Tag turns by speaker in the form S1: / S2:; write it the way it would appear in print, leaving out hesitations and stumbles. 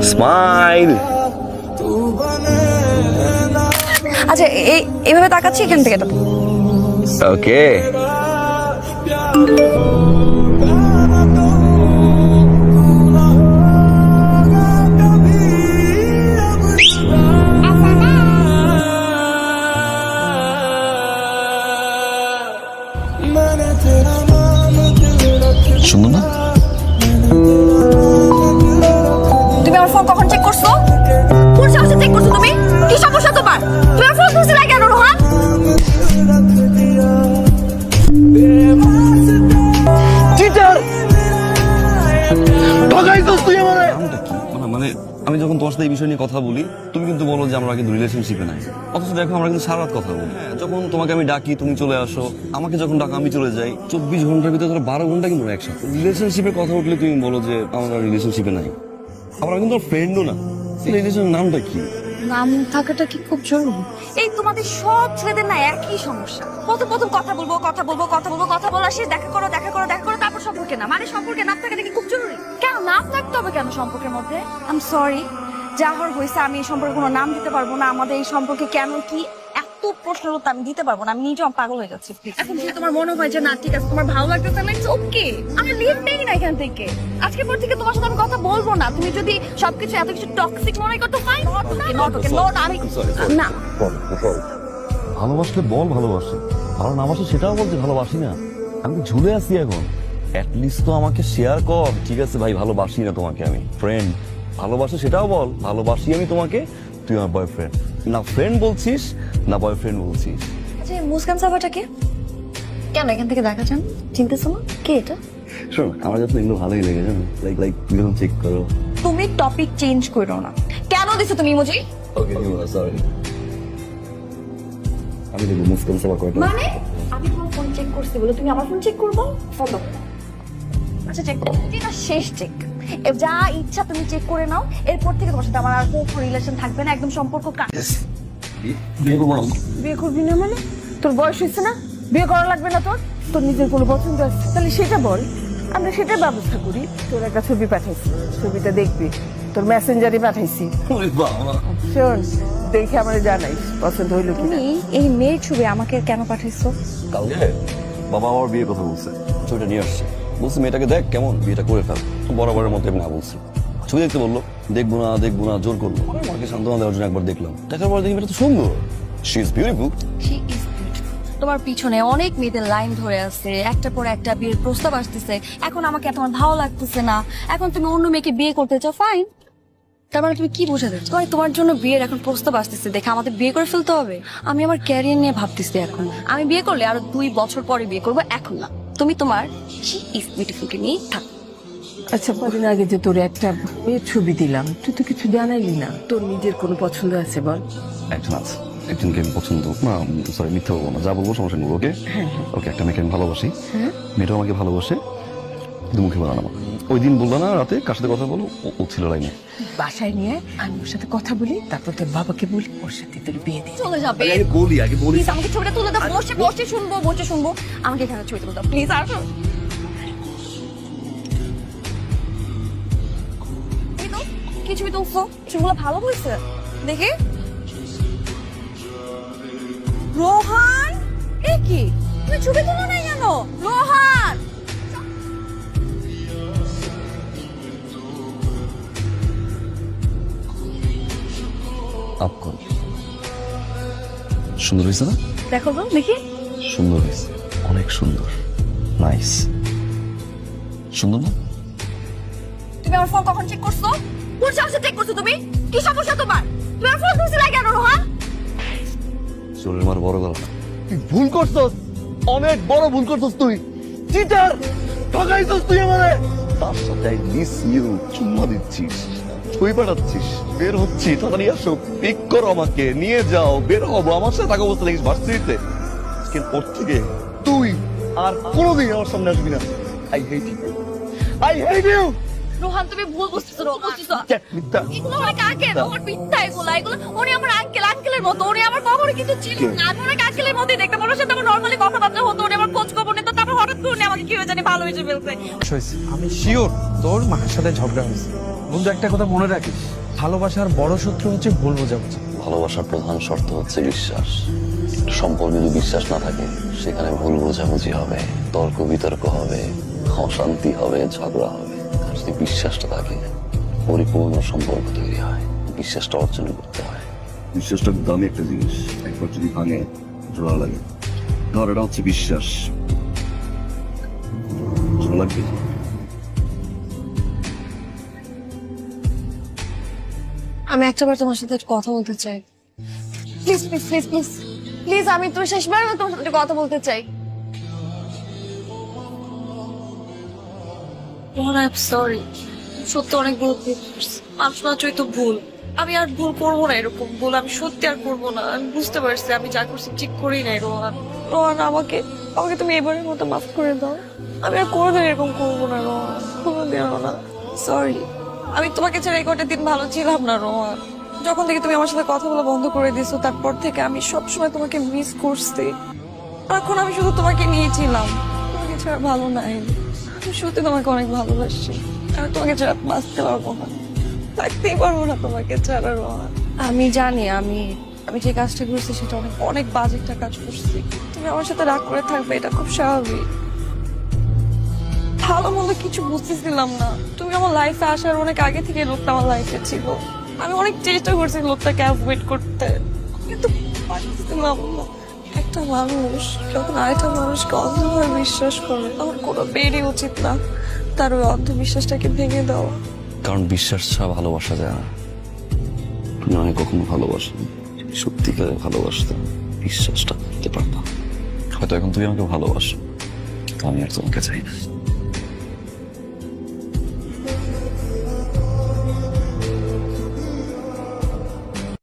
S1: Smile.
S2: আচ্ছা এইভাবে তাকাচ্ছি এখান থেকে
S1: ওকে। সুন্দর না?
S2: তুমি আমার ফোন কখন চেক করছো? কোন সাহসে চেক করছো তুমি? কি সমস্যা তোমার? তুমি আমার ফোন ধরছিলে কেন রোহান?
S1: চিটার! ঠকাইছস তুই আমারে। মানে আমি যখন তোমার সাথে এই বিষয় নিয়ে কথা বলি, তুমি কিন্তু বলো যে আমরা কিন্তু রিলেশনশিপে নাই। অথচ দেখো আমরা কিন্তু সারা রাত কথা বলি। যখন তোমাকে আমি ডাকি তুমি চলে আসো, আমাকে যখন ডাকা আমি চলে যাই। 24 ঘন্টার ভিতরে ধরো 12 ঘন্টা কিন্তু একসাথে। রিলেশনশিপের কথা উঠলে তুমি বলো যে আমরা রিলেশনশিপে নাই। আমরা কিন্তু ফ্রেন্ডও না। রিলেশনের নামটা কি?
S2: নাম থাকাটা কি খুব জরুরি? এই তোমাদের সব ছেলেদের না একই সমস্যা। প্রথম কথা বলবো কথা বলা শেষ, দেখা করো তারপর সম্পর্কে না। মানে সম্পর্কে নাম থাকাটা কি খুব জরুরি? কেন নাম থাকতে হবে কেন সম্পর্কের মধ্যে? আই এম সরি, যা হওয়ার হয়েছে। আমি এই সম্পর্কে কোনো নাম দিতে পারবো না। আমাদের এই সম্পর্কে কেন কি এত প্রশ্নের উত্তর আমি দিতে পারবো না। আমি নিজেও পাগল হয়ে যাচ্ছি। এখন যদি তোমার মনে হয় যে না ঠিক আছে, তোমার ভালো লাগতেছে না, ইটস ওকে। আমি লিভ নেই না এখান থেকে। আজকের পর থেকে তোমার সাথে আমি কথা বলবো না। তুমি যদি সবকিছু এত কিছু টক্সিক মনে করতে ফাইন, নট ওকে। আমি না।
S1: ভালোবাসলে বল ভালোবাসি, ভালো না বাসে সেটাও বলতে ভালোবাসি না। আমি তো ঝুলে আছি এখন। অ্যাটলিস্ট তো আমাকে শেয়ার কর। ঠিক আছে ভাই, ভালোবাসি না তোমাকে, আমি ফ্রেন্ড। ভালোবাসে সেটাও বল, ভালোবাসি আমি তোমাকে, তুই আমার বয়ফ্রেন্ড। না ফ্রেন্ড বলছিস না বয়ফ্রেন্ড বলছিস।
S2: আচ্ছা মুস্কান সাফাটা কে? কেন এখান থেকে দেখা যান? চিনতেছো না কে এটা?
S1: শোন, আমার যখন এগুলো ভালোই লেগে জানো, লাইক তুমি যখন চেক করো।
S2: তুমি টপিক চেঞ্জ করো না। কেন দিছো তুমি ইমোজি?
S1: ওকে সরি। আমি দেখবো মুস্কান সাফা কয়টা।
S2: মানে আমি তোমার ফোন চেক করছি বলে তুমি আমার ফোন চেক করবো? ফলো। আচ্ছা চেক করো, এটা শেষ চেক। যা ইচ্ছা তুমি চেক করে নাও। এরপর থেকে তোমার সাথে আমার আর কোনো রিলেশন থাকবে না। একদম সম্পর্ক কাট।
S1: বিয়ে করবো না।
S3: বিয়ে করবি না মানে? তোর বয়স হয়েছে না? বিয়ে করা লাগবে না তোর? তোর নিজের কোনো পছন্দ আছে তাহলে সেটা বল, আমরা সেটার ব্যবস্থা করি। তোর একটা ছবি পাঠাইছি, ছবিটা দেখবি। তোর মেসেঞ্জারে পাঠাইছি, শোন দেখে আমার জানাইস পছন্দ হইলো কি।
S2: তুমি এই মেয়ের ছবি আমাকে কেন পাঠাইছো?
S1: কালকে বাবা আমার বিয়ের কথা বলছে, ছবিটা নিয়ে আসছে। বলছে মেয়েটাকে দেখ কেমন, বিয়েটা করে ফেল। বরাবরের মতো না বলছি। ছবি দেখতে বললো, দেখবো না জোর করলো। আমাকে সান্ত্বনা দেওয়ার জন্য একবার দেখলাম। দেখার পর দেখি মেয়েটা তো সুন্দর। She is beautiful.
S2: She is beautiful. তোমার পিছনে অনেক মেয়েদের লাইন ধরে আছে, একটা পর একটা বিয়ের প্রস্তাব আসতেছে। এখন আমাকে তোমার ভালো লাগতেছে না, এখন তুমি অন্য মেয়েকে বিয়ে করতে চাও, ফাইন। তার মানে তুমি কি বোঝাতে চাও? তোমার জন্য বিয়ের এখন প্রস্তাব আসতেছে দেখে আমাদের বিয়ে করে ফেলতে হবে? আমি আমার ক্যারিয়ার নিয়ে ভাবতেছি এখন। আমি বিয়ে করলে আরো 2 বছর পরে বিয়ে করবো, এখন না। তুমি তোমার শি ইজ বিউটিফুলকে নিয়ে থাক।
S3: আচ্ছা কদিন আগে যে তোর একটা মেয়ের ছবি দিলাম, তুই তো কিছু জানাইলি না। তোর নিজের কোনো পছন্দ আছে বল?
S1: একজন আছে, একজনকে আমি পছন্দ না, সরি মিথ্যা বলবো না, যা বলবো সমস্যা নেই। ওকে ওকে, একটা মেয়েকে আমি ভালোবাসি, মেয়েটাও আমাকে ভালোবাসে, কিন্তু মুখে বলা না। ওই দিন বললো না রাতে কার সাথে কথা বলো, ও ছিল লাইনে।
S3: বাসায় নিয়ে আমি ওর সাথে কথা বলি, তারপর তোর বাবাকে বলি ওর সাথে তোর বিয়ে দিই।
S2: চলে যাবে।
S1: আগে বলি
S2: প্লিজ আমাকে ছবিটা তুলে দাও। বসে শুনবো। আমাকে এখানে ছবি তুলে দাও প্লিজ। আর কি ছবি তুলছো? ছবিগুলো ভালো হয়েছে দেখে। রোহান, এ কি তুমি ছবি তুলো নাই কেন? রোহান
S1: আপ কর। সুন্দর হয়েছে না?
S2: দেখো তো দেখি।
S1: সুন্দর হয়েছে, অনেক সুন্দর, নাইস। সুন্দর না?
S2: তুমি আমার ফোন কখন চেক করছো? কোন সাহসে চেক করছো তুমি? কি সমস্যা তোমার? তুমি আমার ফোন ধরছিলে কেন রোহান?
S1: চোরের মার বড় গলা। তুই ভুল করছস, অনেক বড় ভুল করছস তুই। চিটার, ঠকাইছস তুই আমারে। তার সাথে আই মিস ইউ চুম্মা দিচ্ছিস, ছবি পাঠাচ্ছিস, বের হচ্ছি, তাড়াতাড়ি আসো, পিক করো আমাকে, নিয়ে যাও, বের হবো। আমার সাথে থাকা অবস্থা দেখিস ভার্সিটিতে। আজকের পর থেকে তুই আর কোনোদিন আমার সামনে আসবি না। I hate you, I hate you.
S2: Rohan তুমি ভুল বুঝতেছো।
S1: মিথ্যা।
S2: এগুলো অনেক আগে, ওর মিথ্যা এগুলো। উনি আমার আঙ্কেলের মতো। উনি আমার কখনো কিন্তু ছিল না। আমি ওনাকে আঙ্কেলের মতোই দেখতাম। ওনার সাথে আমার নর্মালি কথাবার্তা হতো, উনি আমার খোঁজ খবর নিত। তারপর হঠাৎ শুনে আমাকে কেউ জানি ভালোবেসে ফেলছে।
S4: হয়েছে আমি শিওর তোর মায়ের সাথে ঝগড়া হয়েছে। বন্ধু একটা কথা মনে রাখিস, ভালোবাসার বড় শত্রু হচ্ছে ভুল বোঝাবুঝি।
S1: ভালোবাসার প্রধান শর্ত হচ্ছে বিশ্বাস। সম্পর্কে যদি বিশ্বাস না থাকে সেখানে ভুল বোঝাবুঝি হবে, তর্ক বিতর্ক হবে, অশান্তি হবে, ঝগড়া হবে। আর যদি বিশ্বাসটা থাকে পরিপূর্ণ সম্পর্ক তৈরি হয়। বিশ্বাসটা অর্জন করতে হয়। বিশ্বাসটা দামি একটা জিনিস, একবার যদি ভাঙে জোড়া লাগে। ধর এটা হচ্ছে বিশ্বাস, জোড়া লাগবে।
S2: আমি একটাবার তোমার সাথে কথা বলতে চাই। Please please please please please, আমি তোর শেষবার তোমার সাথে কথা বলতে চাই। সরি, সত্যি অনেক ভুল করছি। মানুষ মাত্রই তো ভুল। আমি আর ভুল করবো না, এরকম ভুল আমি সত্যি আর করবো না। আমি বুঝতে পারছি আমি যা করছি ঠিক করি নাই। রোহান, রোহান, আমাকে আমাকে তুমি এবারের মতো মাফ করে দাও। আমি আর কোনোদিন এরকম করবো না রোহান, কোনোদিনও না। সরি, আমি তোমাকে ছাড়া এই কটা দিন ভালো ছিলাম না রোহান। যখন থেকে তুমি আমার সাথে কথা বলা বন্ধ করে দিয়েছো তারপর থেকে আমি সবসময় তোমাকে মিস করছি। এখন আমি শুধু তোমাকে নিয়েছিলাম, তোমাকে ছাড়া ভালো নাই। আমি সত্যি তোমাকে অনেক ভালোবাসি। আমি তোমাকে ছাড়া বাঁচতে পারবো না, থাকতেই পারবো না তোমাকে ছাড়া রোহান। আমি জানি আমি আমি যে কাজটা করছি সেটা অনেক অনেক বাজে একটা কাজ করছি। তুমি আমার সাথে রাগ করে থাকবে, এটা খুব স্বাভাবিক। ভালো মন্দ কিছু বুঝতেছিলাম না। তুমি আমার লাইফে আসার অনেক আগে থেকে লোকটা আমার লাইফে ছিল। আমি অনেক চেষ্টা করছি লোকটাকে অ্যাভয়েড করতে, কিন্তু পারছিলাম না। একটা মানুষ যখন আরেকটা মানুষকে অন্ধভাবে বিশ্বাস করে তখন কোনো বেরই উচিত না তার ওই অন্ধবিশ্বাসটাকে ভেঙে দাও।
S1: কারণ বিশ্বাস ছাড়া ভালোবাসা যায় না। তুমি আমাকে কখনো ভালোবাসো, সত্যিকারে ভালোবাসতে বিশ্বাসটা করতে পারতাম। হয়তো এখন তুমি আমাকে ভালোবাসো, আমি আর তোমাকে চাই না।